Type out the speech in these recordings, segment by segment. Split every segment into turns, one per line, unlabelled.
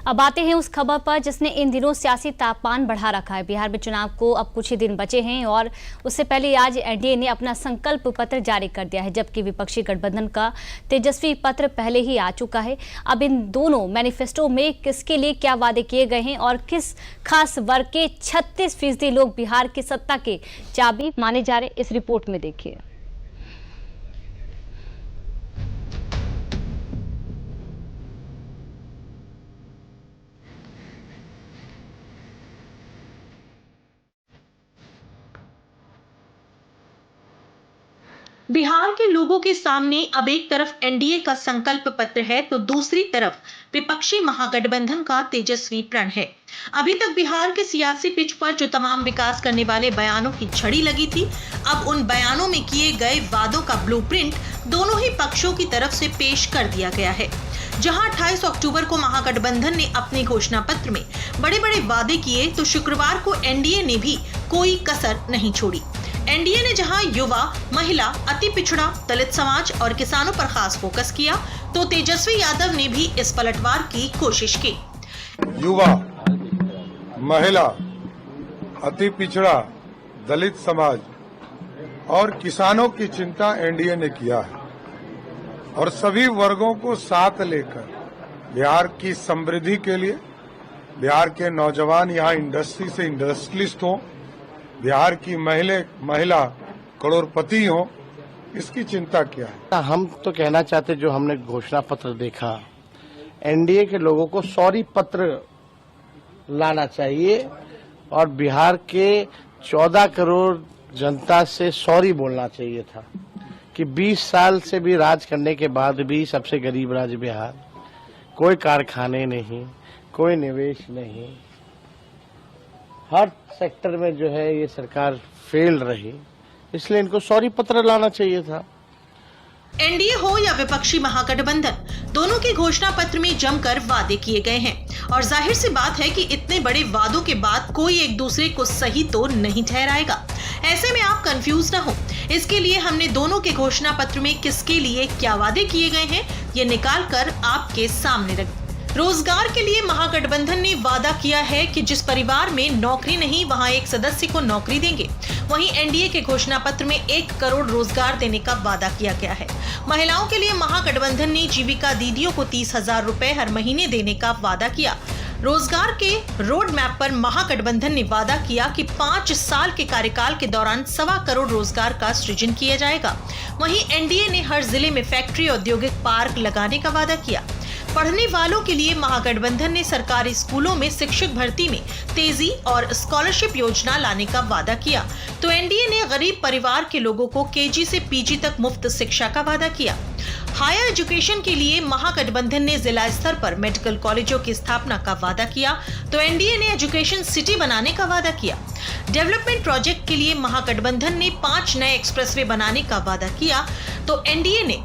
अब आते हैं उस खबर पर जिसने इन दिनों सियासी तापमान बढ़ा रखा है। बिहार में चुनाव को अब कुछ ही दिन बचे हैं और उससे पहले आज एनडीए ने अपना संकल्प पत्र जारी कर दिया है, जबकि विपक्षी गठबंधन का तेजस्वी पत्र पहले ही आ चुका है। अब इन दोनों मैनिफेस्टो में किसके लिए क्या वादे किए गए हैं और किस खास वर्ग के 36% लोग बिहार की सत्ता के चाबी माने जा रहे, इस रिपोर्ट में देखिए।
बिहार के लोगों के सामने अब एक तरफ एनडीए का संकल्प पत्र है तो दूसरी तरफ विपक्षी महागठबंधन का तेजस्वी प्रण है। अभी तक बिहार के सियासी पिच पर जो तमाम विकास करने वाले बयानों की झड़ी लगी थी, अब उन बयानों में किए गए वादों का ब्लूप्रिंट दोनों ही पक्षों की तरफ से पेश कर दिया गया है। जहां 28 अक्टूबर को महागठबंधन ने अपने घोषणा पत्र में बड़े बड़े वादे किए, तो शुक्रवार को एनडीए ने भी कोई कसर नहीं छोड़ी। एनडीए ने जहां युवा, महिला, अति पिछड़ा, दलित समाज और किसानों पर खास फोकस किया, तो तेजस्वी यादव ने भी इस पलटवार की कोशिश की।
युवा, महिला, अति पिछड़ा, दलित समाज और किसानों की चिंता एनडीए ने किया है और सभी वर्गों को साथ लेकर बिहार की समृद्धि के लिए, बिहार के नौजवान यहाँ इंडस्ट्री से इंडस्ट्रियलिस्ट हों, बिहार की महिला करोड़पति हो, इसकी चिंता क्या है।
हम तो कहना चाहते, जो हमने घोषणा पत्र देखा, एनडीए के लोगों को सॉरी पत्र लाना चाहिए और बिहार के 14 करोड़ जनता से सॉरी बोलना चाहिए था कि 20 साल से भी राज करने के बाद भी सबसे गरीब राज्य बिहार, कोई कारखाने नहीं, कोई निवेश नहीं, हर सेक्टर में जो है ये सरकार फेल रही, इसलिए इनको सॉरी पत्र लाना चाहिए था।
एनडीए हो या विपक्षी महागठबंधन, दोनों के घोषणा पत्र में जमकर वादे किए गए हैं और जाहिर सी बात है कि इतने बड़े वादों के बाद कोई एक दूसरे को सही तो नहीं ठहराएगा। ऐसे में आप कंफ्यूज न हो, इसके लिए हमने दोनों के घोषणा पत्र में किसके लिए क्या वादे किए गए हैं, ये निकाल कर आपके सामने रख। रोजगार के लिए महागठबंधन ने वादा किया है कि जिस परिवार में नौकरी नहीं, वहां एक सदस्य को नौकरी देंगे। वहीं एनडीए के घोषणा पत्र में 1 करोड़ रोजगार देने का वादा किया गया है। महिलाओं के लिए महागठबंधन ने जीविका दीदियों को 30,000 रुपए हर महीने देने का वादा किया। रोजगार के रोड मैप पर महागठबंधन ने वादा किया कि 5 साल के कार्यकाल के दौरान 1.25 करोड़ रोजगार का सृजन किया जाएगा। वहीं एनडीए ने हर जिले में फैक्ट्री, औद्योगिक पार्क लगाने का वादा किया। पढ़ने वालों के लिए महागठबंधन ने सरकारी स्कूलों में शिक्षक भर्ती में तेजी और स्कॉलरशिप योजना लाने का वादा किया। तो एनडीए ने गरीब परिवार के लोगों को केजी से पीजी तक मुफ्त शिक्षा का वादा किया। हायर एजुकेशन के लिए महागठबंधन ने जिला स्तर पर मेडिकल कॉलेजों की स्थापना का वादा किया। तो एनडीए ने एजुकेशन सिटी बनाने का वादा किया। डेवलपमेंट प्रोजेक्ट के लिए महागठबंधन ने 5 नए एक्सप्रेसवे बनाने का वादा किया। तो एनडीए ने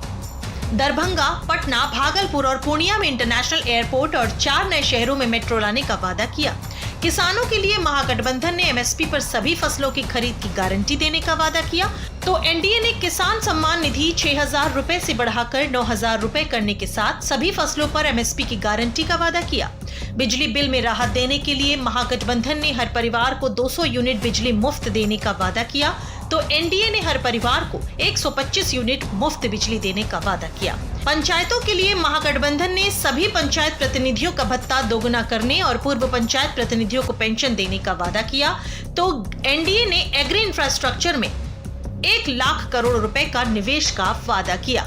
दरभंगा, पटना, भागलपुर और पूर्णिया में इंटरनेशनल एयरपोर्ट और 4 नए शहरों में मेट्रो लाने का वादा किया। किसानों के लिए महागठबंधन ने एमएसपी पर सभी फसलों की खरीद की गारंटी देने का वादा किया। तो एनडीए ने किसान सम्मान निधि 6,000 रुपए से बढ़ाकर 9,000 रुपए करने के साथ सभी फसलों पर एमएसपी की गारंटी का वादा किया। बिजली बिल में राहत देने के लिए महागठबंधन ने हर परिवार को 200 यूनिट बिजली मुफ्त देने का वादा किया। तो एनडीए ने हर परिवार को 125 यूनिट मुफ्त बिजली देने का वादा किया। पंचायतों के लिए महागठबंधन ने सभी पंचायत प्रतिनिधियों का भत्ता दोगुना करने और पूर्व पंचायत प्रतिनिधियों को पेंशन देने का वादा किया। तो एनडीए ने एग्री इंफ्रास्ट्रक्चर में 1 लाख करोड़ रुपए का निवेश का वादा किया।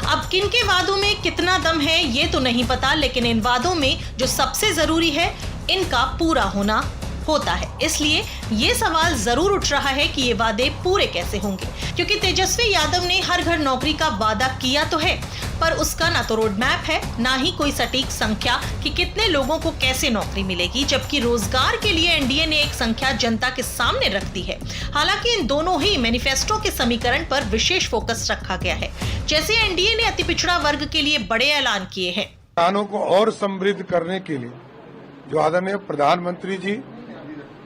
अब किनके वादों में कितना दम है ये तो नहीं पता, लेकिन इन वादों में जो सबसे जरूरी है, इनका पूरा होना होता है। इसलिए ये सवाल जरूर उठ रहा है कि ये वादे पूरे कैसे होंगे, क्योंकि तेजस्वी यादव ने हर घर नौकरी का वादा किया तो है, पर उसका ना तो रोड मैप है, ना ही कोई सटीक संख्या कि कितने लोगों को कैसे नौकरी मिलेगी। जबकि रोजगार के लिए एनडीए ने एक संख्या जनता के सामने रख दी है। हालांकि इन दोनों ही मैनिफेस्टो के समीकरण पर विशेष फोकस रखा गया है। जैसे एनडीए ने अति पिछड़ा वर्ग के लिए बड़े ऐलान किए हैं।
किसानों को और समृद्ध करने के लिए जो आदरणीय प्रधानमंत्री जी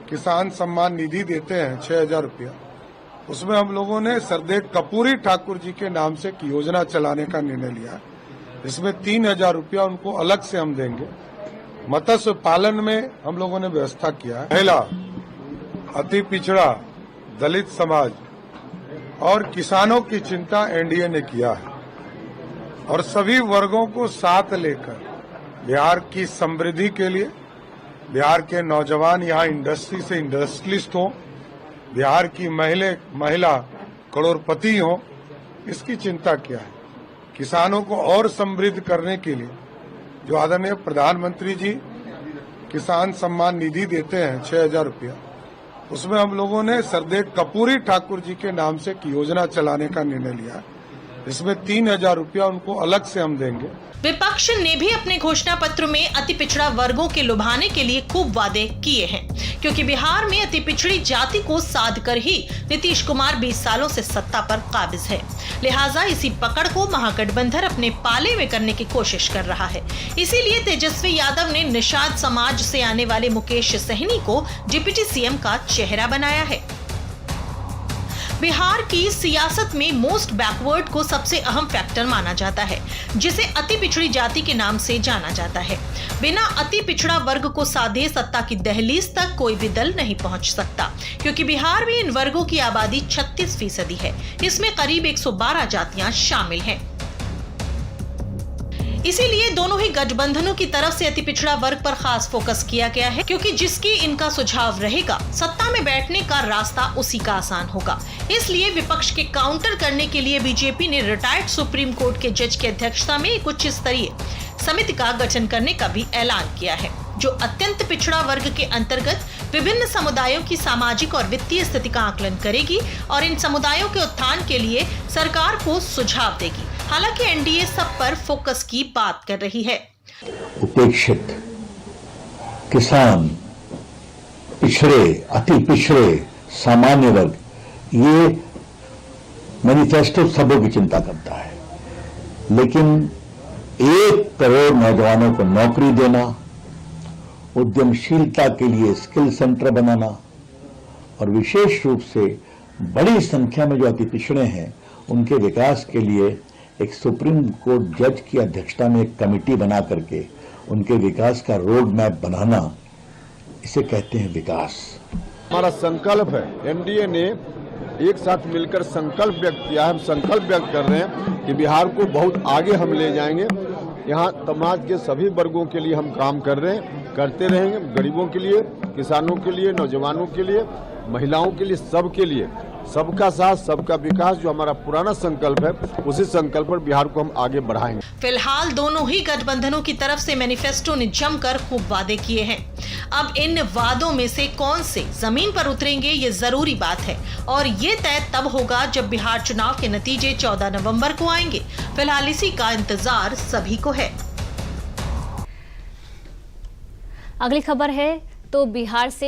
किसान सम्मान निधि देते हैं 6,000 रुपया, उसमें हम लोगों ने सरदेव कर्पूरी ठाकुर जी के नाम से एक योजना चलाने का निर्णय लिया इसमें 3,000 रुपया उनको अलग से हम देंगे। मत्स्य पालन में हम लोगों ने व्यवस्था किया है। महिला, अति पिछड़ा, दलित समाज और किसानों की चिंता एनडीए ने किया है और सभी वर्गों को साथ लेकर बिहार की समृद्धि के लिए, बिहार के नौजवान यहाँ इंडस्ट्री से इंडस्ट्रियलिस्ट हों, बिहार की महिला करोड़पति हों, इसकी चिंता किया है। किसानों को और समृद्ध करने के लिए जो आदरणीय प्रधानमंत्री जी किसान सम्मान निधि देते हैं 6,000 रुपया, उसमें हम लोगों ने सरदेव कपूरी ठाकुर जी के नाम से एक योजना चलाने का निर्णय लिया। इसमें 3,000 रुपया उनको अलग से हम देंगे।
विपक्ष ने भी अपने घोषणा पत्र में अति पिछड़ा वर्गों के लुभाने के लिए खूब वादे किए हैं, क्योंकि बिहार में अति पिछड़ी जाति को साध कर ही नीतीश कुमार 20 सालों से सत्ता पर काबिज है। लिहाजा इसी पकड़ को महागठबंधन अपने पाले में करने की कोशिश कर रहा है। इसीलिए तेजस्वी यादव ने निषाद समाज से आने वाले मुकेश सहनी को डिप्टी सीएम का चेहरा बनाया है। बिहार की सियासत में मोस्ट बैकवर्ड को सबसे अहम फैक्टर माना जाता है, जिसे अति पिछड़ी जाति के नाम से जाना जाता है। बिना अति पिछड़ा वर्ग को साधे सत्ता की दहलीज तक कोई भी दल नहीं पहुंच सकता, क्योंकि बिहार में इन वर्गों की आबादी 36% है। इसमें करीब 112 जातियां शामिल हैं। इसीलिए दोनों ही गठबंधनों की तरफ से अति पिछड़ा वर्ग पर खास फोकस किया गया है, क्योंकि जिसकी इनका सुझाव रहेगा, सत्ता में बैठने का रास्ता उसी का आसान होगा। इसलिए विपक्ष के काउंटर करने के लिए बीजेपी ने रिटायर्ड सुप्रीम कोर्ट के जज की अध्यक्षता में एक उच्च स्तरीय समिति का गठन करने का भी ऐलान किया है, जो अत्यंत पिछड़ा वर्ग के अंतर्गत विभिन्न समुदायों की सामाजिक और वित्तीय स्थिति का आकलन करेगी और इन समुदायों के उत्थान के लिए सरकार को सुझाव देगी। हालांकि एनडीए सब पर फोकस की बात कर रही है।
उपेक्षित, किसान, पिछड़े, अति पिछड़े, सामान्य वर्ग, ये मैनिफेस्टो सबों की चिंता करता है, लेकिन 1 करोड़ नौजवानों को नौकरी देना, उद्यमशीलता के लिए स्किल सेंटर बनाना और विशेष रूप से बड़ी संख्या में जो अति पिछड़े हैं उनके विकास के लिए एक सुप्रीम कोर्ट जज की अध्यक्षता में एक कमेटी बना करके उनके विकास का रोड मैप बनाना, इसे कहते हैं विकास।
हमारा संकल्प है, एनडीए ने एक साथ मिलकर संकल्प व्यक्त किया है। हम संकल्प व्यक्त कर रहे हैं कि बिहार को बहुत आगे हम ले जाएंगे। यहाँ समाज के सभी वर्गों के लिए हम काम कर रहे हैं, करते रहेंगे। गरीबों के लिए, किसानों के लिए, नौजवानों के लिए, महिलाओं के लिए, सबके लिए, सबका साथ सबका विकास, जो हमारा पुराना संकल्प है, उसी संकल्प पर बिहार को हम आगे बढ़ाएंगे।
फिलहाल दोनों ही गठबंधनों की तरफ से मैनिफेस्टो ने जमकर खूब वादे किए हैं। अब इन वादों में से कौन से जमीन पर उतरेंगे, ये जरूरी बात है और ये तय तब होगा जब बिहार चुनाव के नतीजे 14 नवंबर को आएंगे। फिलहाल इसी का इंतजार सभी को है।
अगली खबर है तो बिहार से